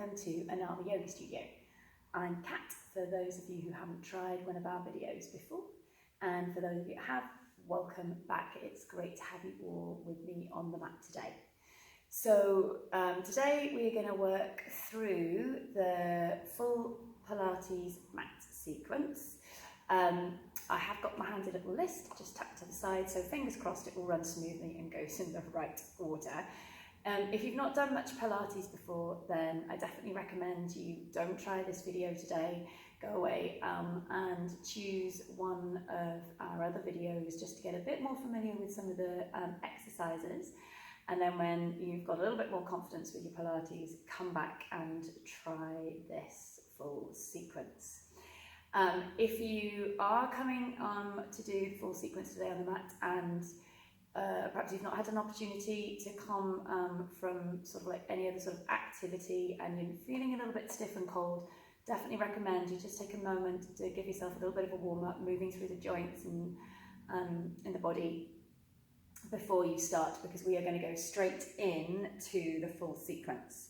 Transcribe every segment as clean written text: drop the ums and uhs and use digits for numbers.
welcome to Anama Yoga Studio. I'm Kat, for those of you who haven't tried one of our videos before, and for those of you who have, welcome back. It's great to have you all with me on the mat today. So today we're going to work through the full Pilates mat sequence. I have got my handy little list just tucked to the side, so fingers crossed it will run smoothly and goes in the right order. If you've not done much Pilates before, then I definitely recommend you don't try this video today. Go away and choose one of our other videos just to get a bit more familiar with some of the exercises. And then when you've got a little bit more confidence with your Pilates, come back and try this full sequence. If you are coming to do the full sequence today on the mat and perhaps you've not had an opportunity to come from sort of like any other sort of activity and you're feeling a little bit stiff and cold, definitely recommend you just take a moment to give yourself a little bit of a warm-up, moving through the joints and in the body before you start, because we are going to go straight in to the full sequence.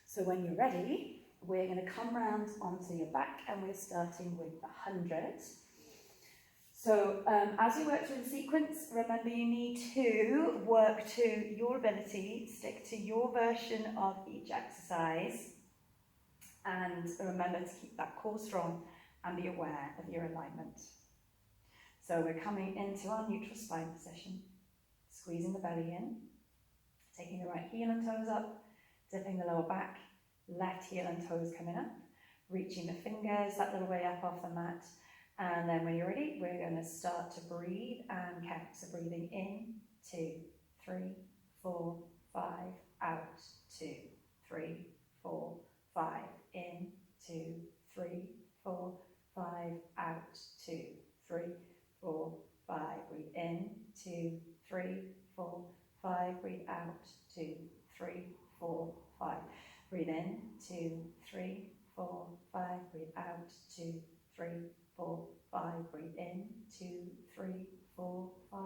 So when you're ready, we're going to come round onto your back and we're starting with 100. So as we work through the sequence, remember you need to work to your ability, stick to your version of each exercise, and remember to keep that core strong and be aware of your alignment. So we're coming into our neutral spine position, squeezing the belly in, taking the right heel and toes up, dipping the lower back, left heel and toes coming up, reaching the fingers that little way up off the mat. And then when you're ready, we're going to start to breathe and count. So breathing in, 2, 3, 4, 5, out, 2, 3, 4, 5, in, 2, 3, 4, 5, out, 2, 3, 4, 5, breathe in, 2, 3, 4, 5, breathe out, 2, 3, 4, 5, breathe in, 2, 3, 4, 5, breathe out, 2, 3, 4, 5, breathe in, 2, 3, 4, 5,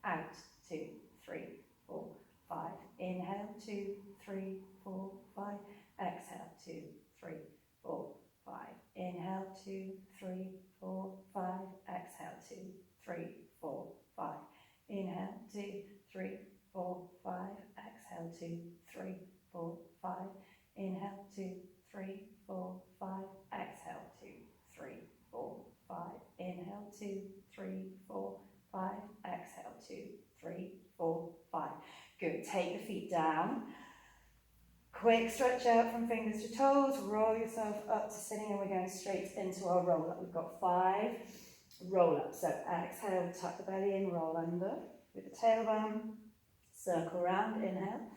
out, 2, 3, 4, 5, inhale, 2, 3, 4, 5, exhale, 2, 3, 4, 5, inhale, 2, 3, 4, 5, exhale, 2, 3, 4, 5, inhale, 2, 3, 4, 5, exhale, 2, 3, 4, 5, inhale, 2, 3, 4, 5, exhale, 2, 3, 4, 5, inhale, 2, 3, 4, 5, exhale, 2, 3, 4, 5. Good, take the feet down. Quick stretch out from fingers to toes, roll yourself up to sitting, and we're going straight into our roll up. We've got 5 roll ups. So exhale, tuck the belly in, roll under with the tailbone, circle round, inhale.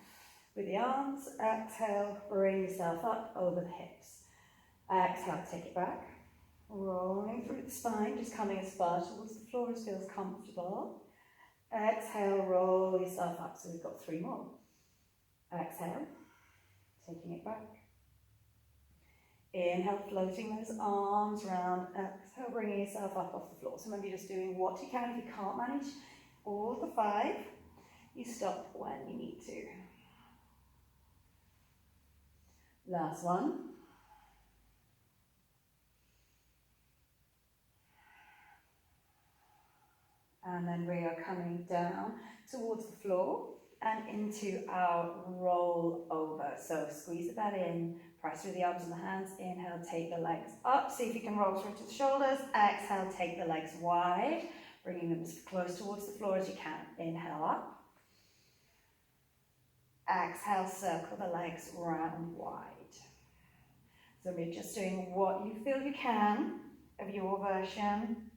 With the arms, exhale, bring yourself up over the hips. Exhale, take it back. Rolling through the spine, just coming as far towards the floor as feels comfortable. Exhale, roll yourself up. So we've got 3 more. Exhale, taking it back. Inhale, floating those arms round. Exhale, bringing yourself up off the floor. So maybe just doing what you can. If you can't manage all of the 5, you stop when you need to. Last one. And then we are coming down towards the floor and into our roll over. So squeeze the belly in, press through the arms and the hands. Inhale, take the legs up. See if you can roll through to the shoulders. Exhale, take the legs wide, bringing them as close towards the floor as you can. Inhale up. Exhale, circle the legs round wide. So we're just doing what you feel you can of your version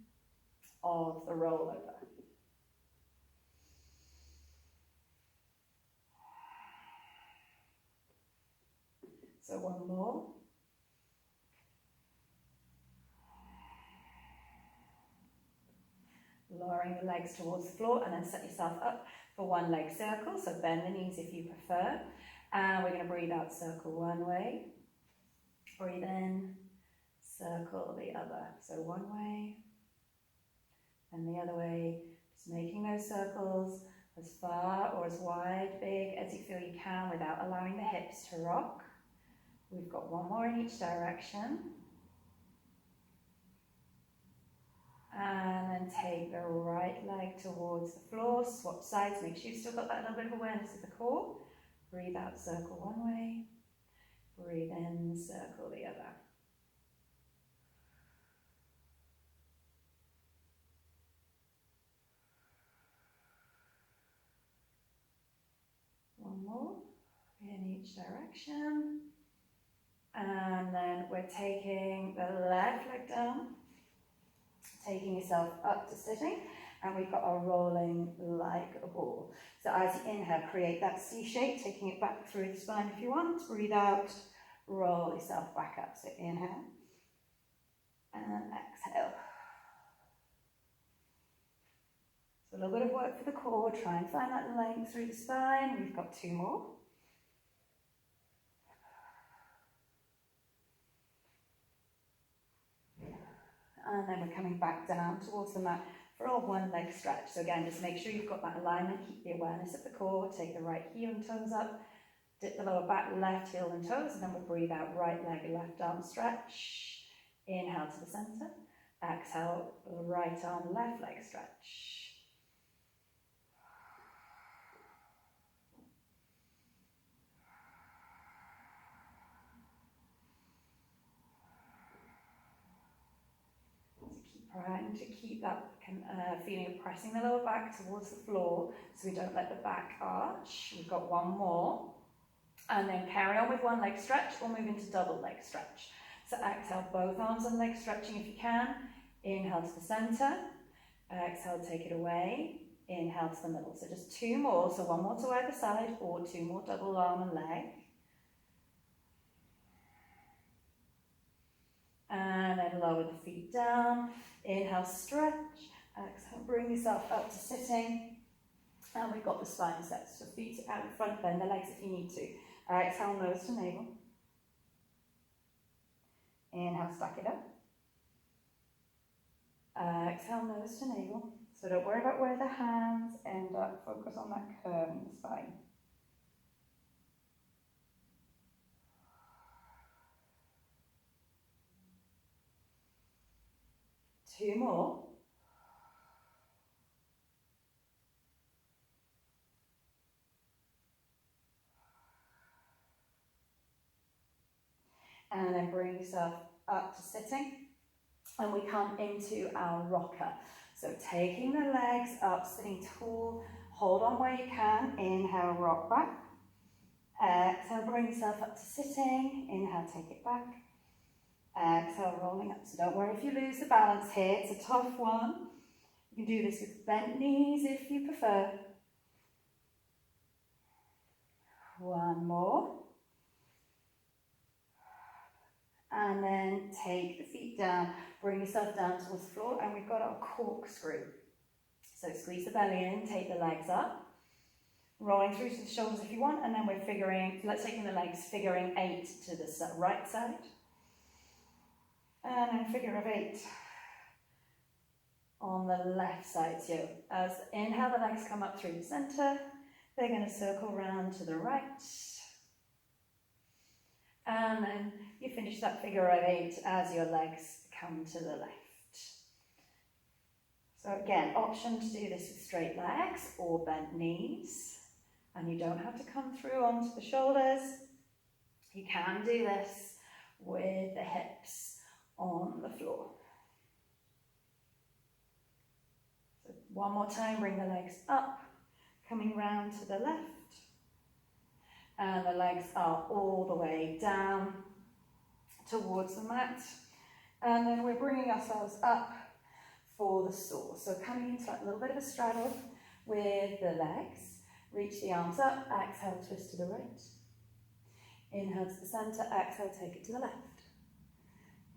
of the rollover. So one more. Lowering the legs towards the floor and then set yourself up for one leg circle. So bend the knees if you prefer. And we're going to breathe out, circle one way. Breathe in, circle the other. So one way and the other way. Just making those circles as far or as wide, big as you feel you can without allowing the hips to rock. We've got one more in each direction. And then take the right leg towards the floor, swap sides, make sure you've still got that little bit of awareness of the core. Breathe out, circle one way. Breathe in, circle the other. One more in each direction. And then we're taking the left leg down, taking yourself up to sitting, and we've got our rolling like a ball. So as you inhale, create that C shape, taking it back through the spine if you want. Breathe out, roll yourself back up. So inhale and exhale. So a little bit of work for the core. Try and find that length through the spine. We've got two more. And then we're coming back down towards the mat for our one leg stretch. So again, just make sure you've got that alignment, keep the awareness of the core, take the right heel and toes up, dip the lower back, left heel and toes, and then we'll breathe out, right leg, left arm stretch. Inhale to the center, exhale, right arm, left leg stretch. Trying to keep that feeling of pressing the lower back towards the floor so we don't let the back arch. We've got one more. And then carry on with one leg stretch or move into double leg stretch. So exhale, both arms and legs stretching if you can. Inhale to the center. Exhale, take it away. Inhale to the middle. So just two more. So one more to either side or two more double arm and leg. And then lower the feet down. Inhale, stretch. Exhale, bring yourself up to sitting. And we've got the spine set. So feet out in front, bend the legs if you need to. Exhale, nose to navel. Inhale, stack it up. Exhale, nose to navel. So don't worry about where the hands end up. Focus on that curve in the spine. Two more. And then bring yourself up to sitting. And we come into our rocker. So taking the legs up, sitting tall, hold on where you can. Inhale, rock back. Exhale, bring yourself up to sitting. Inhale, take it back. Exhale, rolling up. So don't worry if you lose the balance here. It's a tough one. You can do this with bent knees if you prefer. One more. And then take the feet down, bring yourself down towards the floor, and we've got our corkscrew. So squeeze the belly in, take the legs up, rolling through to the shoulders if you want, and then we're taking the legs, figuring 8 to the right side. And then figure of 8 on the left side. So as inhale, the legs come up through the center, they're going to circle round to the right. And then you finish that figure of 8 as your legs come to the left. So again, option to do this with straight legs or bent knees. And you don't have to come through onto the shoulders. You can do this with the hips on the floor. So one more time, bring the legs up, coming round to the left. And the legs are all the way down towards the mat. And then we're bringing ourselves up for the saw. So coming into a little bit of a straddle with the legs. Reach the arms up, exhale, twist to the right. Inhale to the center, exhale, take it to the left.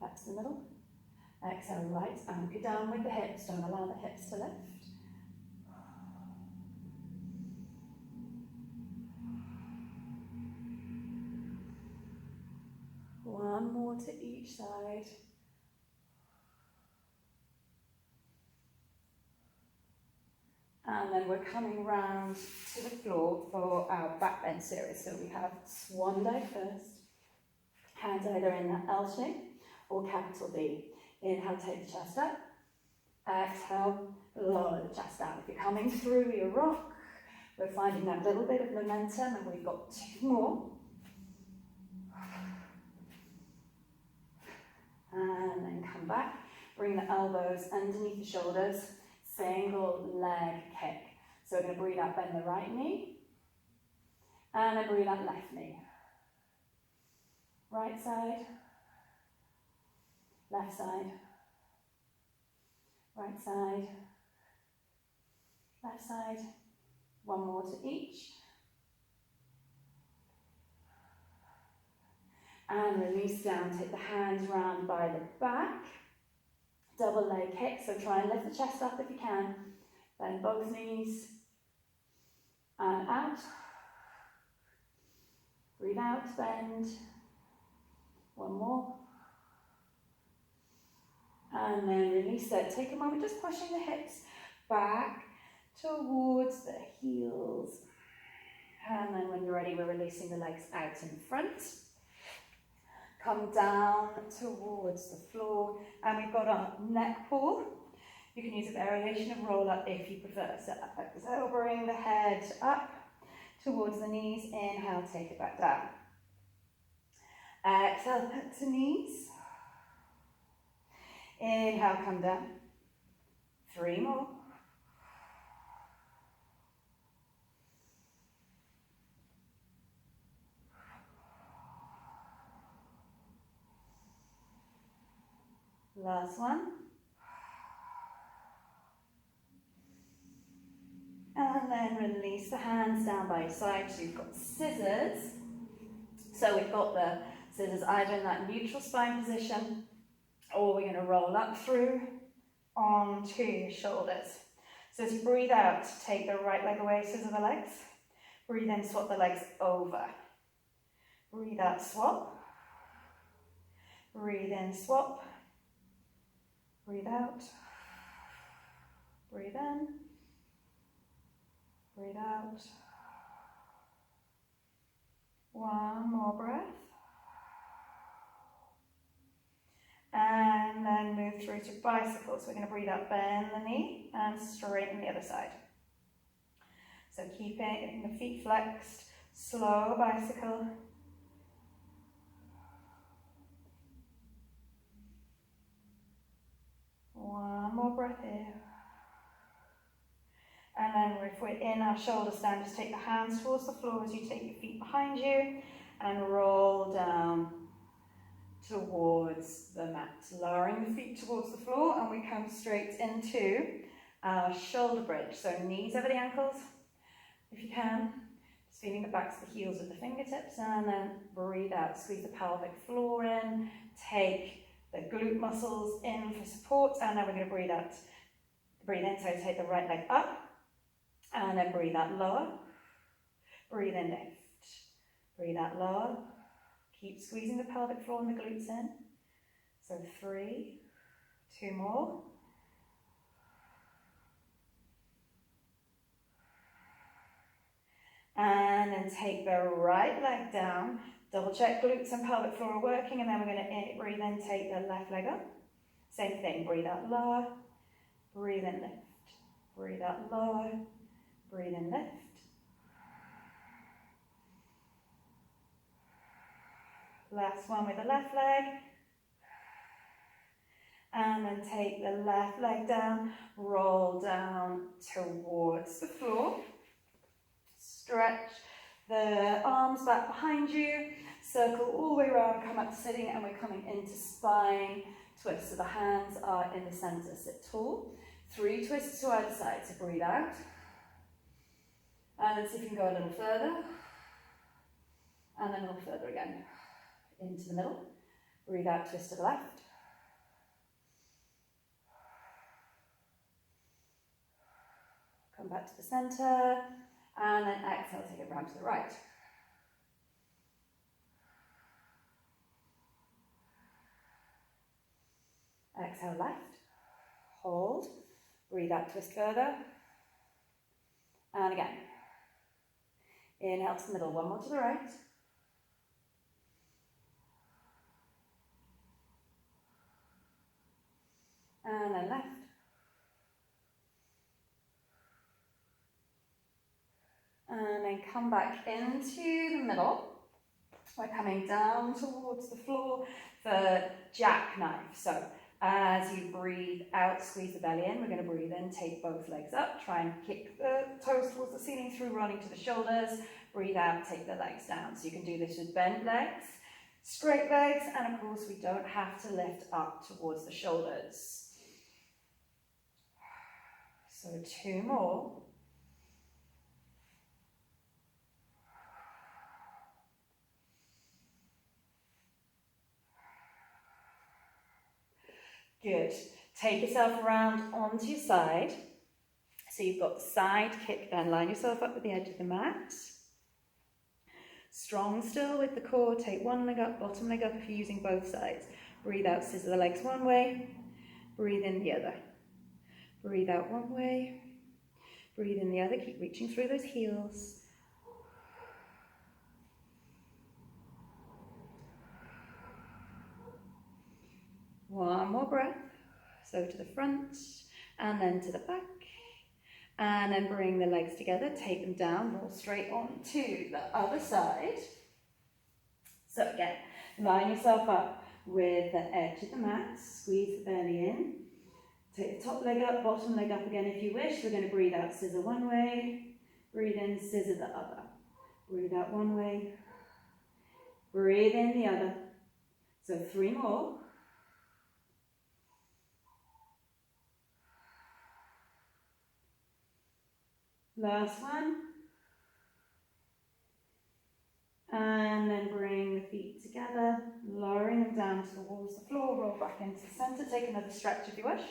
Back to the middle. Exhale, right, anchor down with the hips. Don't allow the hips to lift. One more to each side. And then we're coming round to the floor for our back bend series. So we have swan dive first. Hands either in that L shape or capital V. Inhale, take the chest up. Exhale, lower the chest down. If you're coming through your rock, we're finding that little bit of momentum, and we've got 2 more. And then come back. Bring the elbows underneath the shoulders. Single leg kick. So we're going to breathe out, bend the right knee. And then breathe out, left knee. Right side. Left side. Right side. Left side. 1 more to each. And release down. Take the hands round by the back. Double leg kick. So try and lift the chest up if you can. Bend both knees. And out. Breathe out, bend. 1 more. And then release it. Take a moment just pushing the hips back towards the heels. And then when you're ready, we're releasing the legs out in front. Come down towards the floor. And we've got our neck pull. You can use a variation of roll up if you prefer. So exhale, bring the head up towards the knees. Inhale, take it back down. Exhale, back to knees. Inhale, come down. 3 more. Last one. And then release the hands down by your side. So you've got scissors. So we've got the scissors either in that neutral spine position, or we're going to roll up through onto your shoulders. So as you breathe out, take the right leg away, scissor the legs. Breathe in, swap the legs over. Breathe out, swap. Breathe in, swap. Breathe out. Breathe in. Breathe out. 1 more breath. And then move through to bicycle. So we're going to breathe out, bend the knee, and straighten the other side. So keeping the feet flexed, slow bicycle. One more breath here. And then if we're in our shoulder stand, just take the hands towards the floor as you take your feet behind you and roll down towards the mat. Lowering the feet towards the floor, and we come straight into our shoulder bridge. So knees over the ankles, if you can. Just feeling the backs of the heels with the fingertips, and then breathe out. Squeeze the pelvic floor in. Take the glute muscles in for support, and then we're going to breathe out. Breathe in, so take the right leg up, and then breathe out, lower. Breathe in, lift. Breathe out, lower. Keep squeezing the pelvic floor and the glutes in. So 3, 2 more. And then take the right leg down. Double check glutes and pelvic floor are working, and then we're going to breathe in, take the left leg up. Same thing, breathe out, lower. Breathe in, lift. Breathe out, lower. Breathe in, lift. Last one with the left leg. And then take the left leg down, roll down towards the floor. Stretch the arms back behind you, circle all the way around, come up to sitting, and we're coming into spine twist. So the hands are in the center, sit tall. 3 twists to either side, so breathe out. And then see if you can go a little further. And then a little further again. Into the middle. Breathe out, twist to the left. Come back to the center. And then exhale, take it round to the right. Exhale, left. Hold. Breathe out, twist further. And again. Inhale to the middle, 1 more to the right. then left. And then come back into the middle. We're coming down towards the floor for jackknife. So as you breathe out, squeeze the belly in. We're going to breathe in, take both legs up. Try and kick the toes towards the ceiling through rolling to the shoulders. Breathe out, take the legs down. So you can do this with bent legs, straight legs, and of course we don't have to lift up towards the shoulders. So 2 more. Good. Take yourself around onto your side. So you've got the side kick then. Line yourself up with the edge of the mat. Strong still with the core. Take one leg up, bottom leg up if you're using both sides. Breathe out, scissor the legs one way. Breathe in the other. Breathe out one way. Breathe in the other. Keep reaching through those heels. One more breath. So to the front and then to the back. And then bring the legs together, take them down, roll straight on to the other side. So again, line yourself up with the edge of the mat, squeeze the belly in. Take the top leg up, bottom leg up again if you wish. We're going to breathe out, scissor one way. Breathe in, scissor the other. Breathe out one way. Breathe in the other. So 3 more. Last one. And then bring the feet together, lowering them down to the walls of the floor, roll back into the center. Take another stretch if you wish.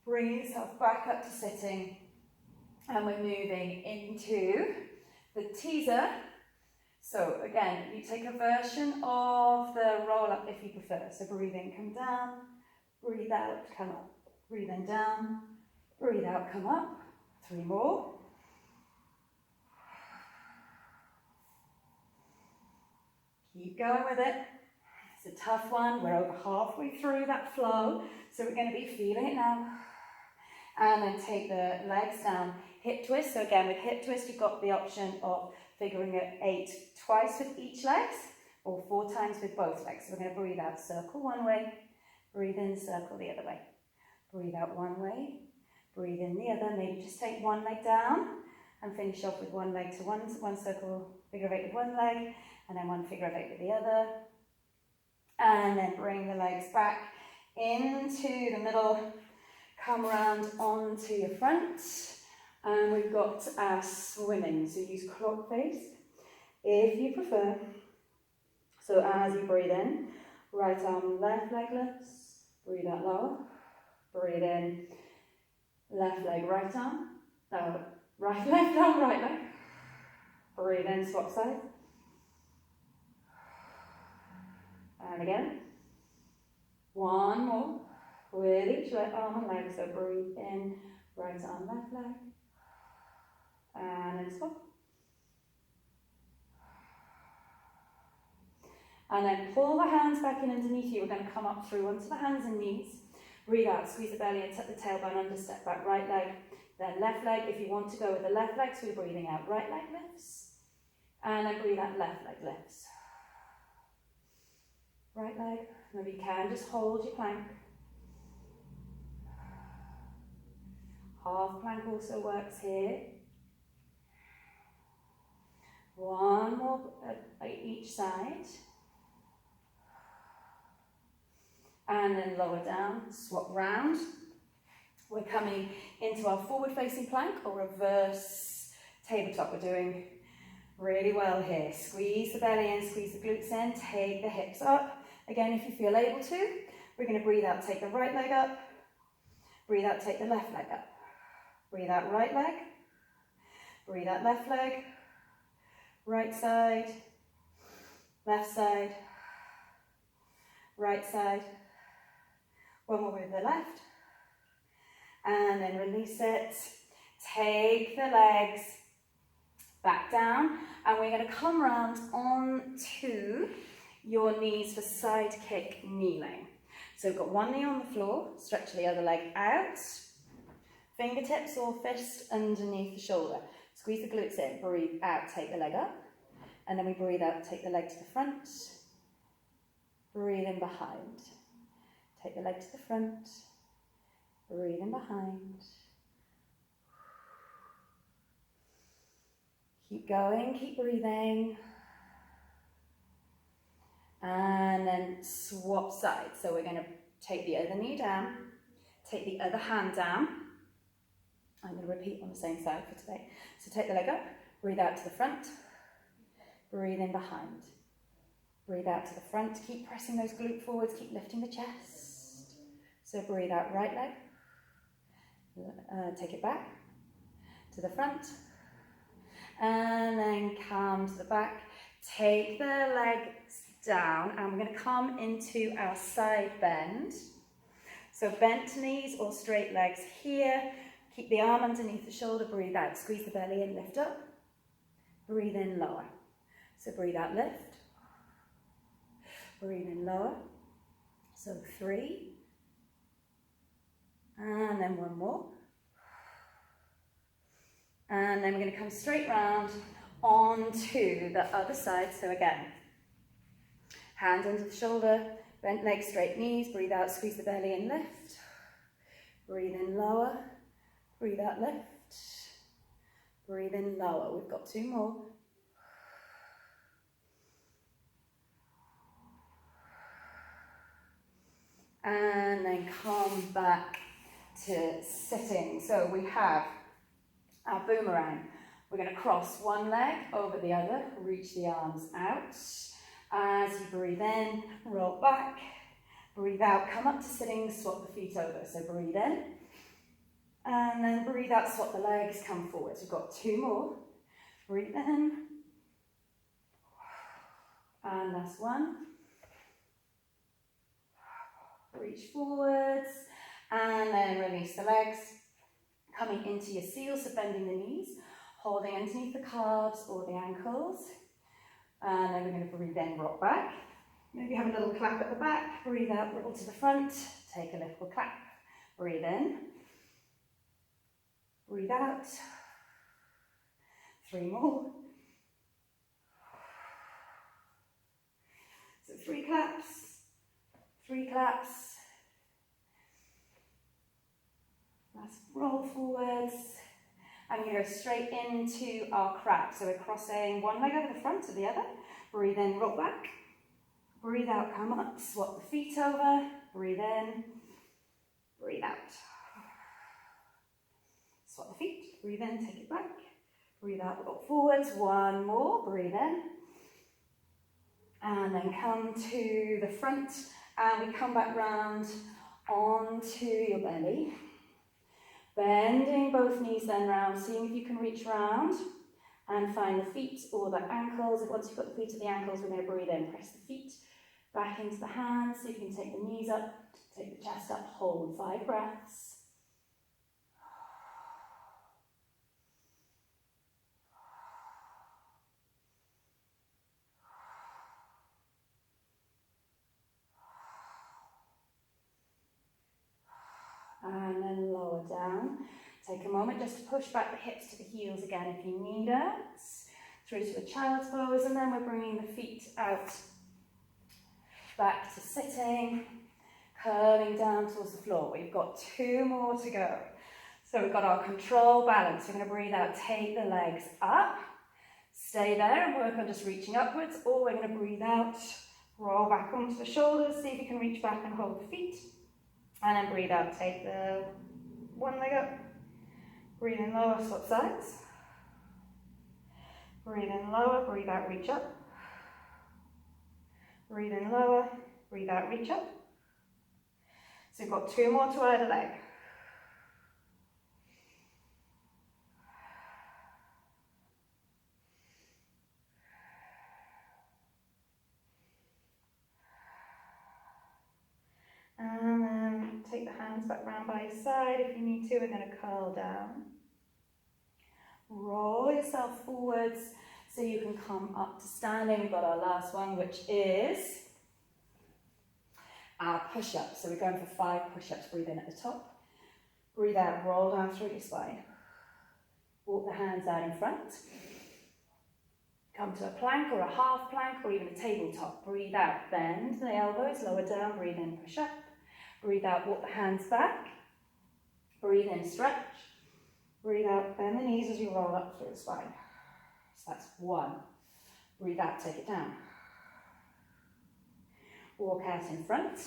Bring yourself back up to sitting. And we're moving into the teaser. So again, you take a version of the roll up if you prefer. So breathe in, come down. Breathe out, come up. Breathe in, down. Breathe out, come up. 3 more. Keep going with it. It's a tough one. We're over halfway through that flow, so we're going to be feeling it now. And then take the legs down. Hip twist. So again, with hip twist, you've got the option of figuring it 8 twice with each leg, or 4 times with both legs. So we're going to breathe out, circle one way. Breathe in, circle the other way. Breathe out one way. Breathe in the other. Maybe just take one leg down and finish off with one leg to one circle, figure of 8 with one leg, and then one figure of 8 with the other. And then bring the legs back into the middle. Come around onto your front. And we've got our swimming. So use clock face if you prefer. So as you breathe in, right arm, left leg lifts. Breathe out lower. Breathe in. Left leg, right arm. Right, left arm, right leg. Breathe in, swap sides. And again. One more. With each arm and leg. So breathe in, right arm, left leg. And then swap. And then pull the hands back in underneath you. We're going to come up through onto the hands and knees. Breathe out, squeeze the belly and tuck the tailbone under, step back, right leg, then left leg. If you want to go with the left leg, so we're breathing out, right leg lifts, and then breathe out, left leg lifts. Right leg, maybe you can just hold your plank. Half plank also works here. One more each side. And then lower down, swap round. We're coming into our forward facing plank or reverse tabletop. We're doing really well here. Squeeze the belly in, squeeze the glutes in, take the hips up. Again, if you feel able to, we're going to breathe out, take the right leg up. Breathe out, take the left leg up. Breathe out, right leg. Breathe out, left leg. Right side. Left side. Right side. One more with the left, and then release it. Take the legs back down, and we're going to come round onto your knees for side kick kneeling. So we've got one knee on the floor, stretch the other leg out, fingertips or fist underneath the shoulder. Squeeze the glutes in, breathe out, take the leg up, and then we breathe out, take the leg to the front, breathe in behind. Take the leg to the front, breathe in behind. Keep going, keep breathing. And then swap sides. So we're going to take the other knee down, take the other hand down. I'm going to repeat on the same side for today. So take the leg up, breathe out to the front, breathe in behind. Breathe out to the front, keep pressing those glutes forwards, keep lifting the chest. So breathe out right leg, take it back to the front, and then come to the back. Take the legs down, and we're going to come into our side bend. So bent knees or straight legs here. Keep the arm underneath the shoulder, breathe out, squeeze the belly in, lift up. Breathe in, lower. So breathe out, lift. Breathe in, lower. So 3. And then one more. And then we're going to come straight round onto the other side. So again, hand under the shoulder, bent legs, straight knees, breathe out, squeeze the belly and lift. Breathe in, lower. Breathe out, lift. Breathe in, lower. We've got 2 more. And then come back to sitting. So we have our boomerang. We're going to cross one leg over the other, reach the arms out. As you breathe in, roll back, breathe out, come up to sitting, swap the feet over. So breathe in, and then breathe out, swap the legs, come forward. So we've got 2 more. Breathe in, and that's 1. Reach forwards, and then release the legs. Coming into your seal, so bending the knees, holding underneath the calves or the ankles. And then we're going to breathe in, rock back. Maybe have a little clap at the back. Breathe out, roll to the front. Take a little clap. Breathe in. Breathe out. 3 more. So 3 claps. 3 claps. Let's roll forwards. I'm going to go straight into our crab. So we're crossing one leg over the front of the other. Breathe in, rock back. Breathe out, come up, swap the feet over. Breathe in, breathe out. Swap the feet, breathe in, take it back. Breathe out, roll forwards. 1 more, breathe in. And then come to the front. And we come back round onto your belly. Bending both knees then round, seeing if you can reach round and find the feet or the ankles. Once you've got the feet to the ankles, we're going to breathe in. Press the feet back into the hands, so you can take the knees up, take the chest up, hold 5 breaths. And then lower down. Take a moment just to push back the hips to the heels again if you need it. Through to the child's pose, and then we're bringing the feet out. Back to sitting, curling down towards the floor. We've got 2 more to go. So we've got our control balance. We're going to breathe out, take the legs up. Stay there and work on just reaching upwards, or we're going to breathe out, roll back onto the shoulders, see if you can reach back and hold the feet. And then breathe out, take the one leg up. Breathe in lower, swap sides. Breathe in lower, breathe out, reach up. Breathe in lower, breathe out, reach up. So we've got 2 more to either leg. And then take the hands back round by your side if you need to. We're going to curl down. Roll yourself forwards so you can come up to standing. We've got our last one, which is our push-ups. So we're going for 5 push-ups. Breathe in at the top. Breathe out, roll down through your spine. Walk the hands out in front. Come to a plank or a half plank or even a tabletop. Breathe out, bend the elbows, lower down, breathe in, push up. Breathe out, walk the hands back. Breathe in, stretch. Breathe out, bend the knees as you roll up through the spine. So that's 1. Breathe out, take it down. Walk out in front.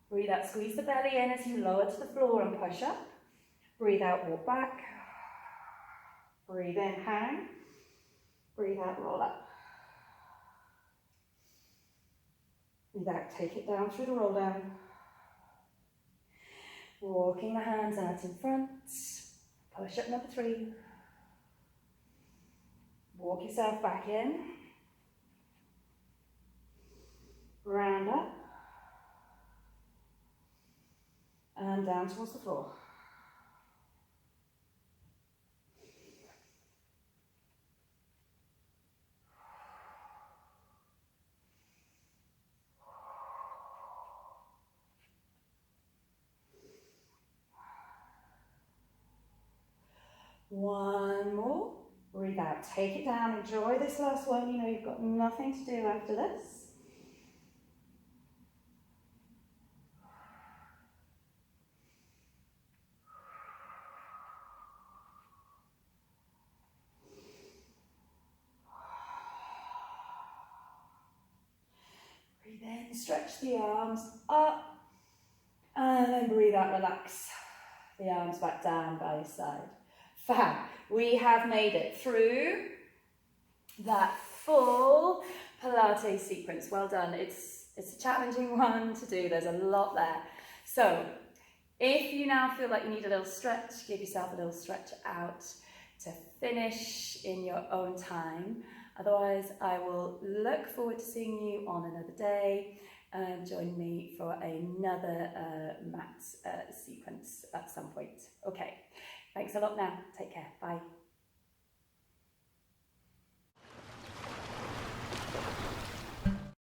Breathe out, squeeze the belly in as you lower to the floor and push up. Breathe out, walk back. Breathe in, hang. Breathe out, roll up. Breathe out, take it down through the roll down. Walking the hands out in front. Push up number 3. Walk yourself back in. Round up. And down towards the floor. One more. Breathe out, take it down, enjoy this last one. You know you've got nothing to do after this. Breathe in, stretch the arms up. And then breathe out, relax the arms back down by your side. Fab. We have made it through that full Pilates sequence. Well done. It's a challenging one to do. There's a lot there. So if you now feel like you need a little stretch, give yourself a little stretch out to finish in your own time. Otherwise, I will look forward to seeing you on another day. Join me for another mat sequence at some point. Okay, thanks a lot now. Take care. Bye.